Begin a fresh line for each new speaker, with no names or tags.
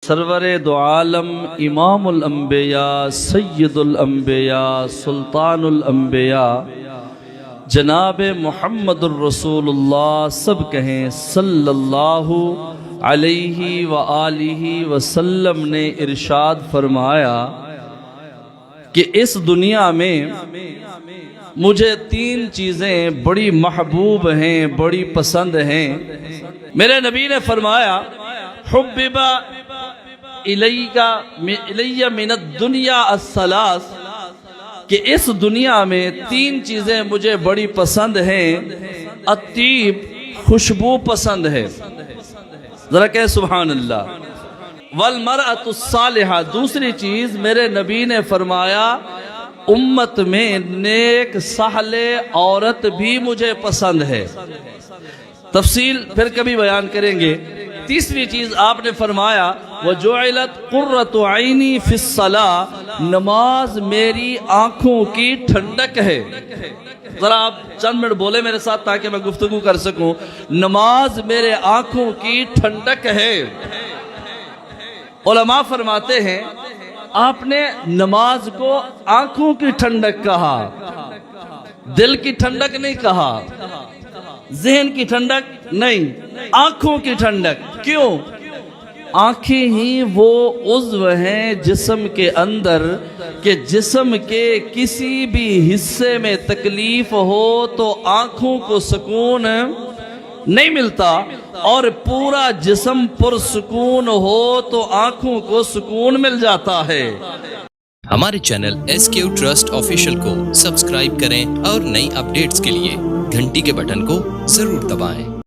سرور دو عالم امام الانبیاء سید الانبیاء سلطان الانبیاء جناب محمد الرسول اللہ، سب کہیں صلی اللہ علیہ وآلہ وسلم نے ارشاد فرمایا کہ اس دنیا میں مجھے تین چیزیں بڑی محبوب ہیں، بڑی پسند ہیں۔ میرے نبی نے فرمایا حبب الی من الدنیا الثلاث، کہ اس دنیا میں تین چیزیں مجھے بڑی پسند ہیں۔ الطیب، خوشبو پسند ہے، ذرا کہ سبحان اللہ۔ والمرأة الصالحہ، دوسری چیز میرے نبی نے فرمایا امت میں نیک صالح عورت بھی مجھے پسند ہے، تفصیل پھر کبھی بیان کریں گے۔ تیسری چیز آپ نے فرمایا وَجُعِلَتْ قُرَّةُ عَيْنِي فِي الصَّلَاةِ، نماز میری آنکھوں کی ٹھنڈک ہے۔ ذرا آپ چند منٹ بولے میرے ساتھ تاکہ میں گفتگو کر سکوں۔ نماز میرے آنکھوں کی ٹھنڈک ہے۔ علماء فرماتے ہیں آپ نے نماز کو آنکھوں کی ٹھنڈک کہا، دل کی ٹھنڈک نہیں کہا، ذہن کی ٹھنڈک نہیں، آنکھوں کی ٹھنڈک۔ کیوں؟ آنکھیں ہی وہ عضو ہیں جسم کے اندر کہ جسم کے کسی بھی حصے میں تکلیف ہو تو آنکھوں کو سکون نہیں ملتا، اور پورا جسم پرسکون ہو تو آنکھوں کو سکون مل جاتا ہے۔
ہمارے چینل SQ ٹرسٹ آفیشیل کو سبسکرائب کریں اور نئی اپڈیٹس کے لیے گھنٹی کے بٹن کو ضرور دبائیں۔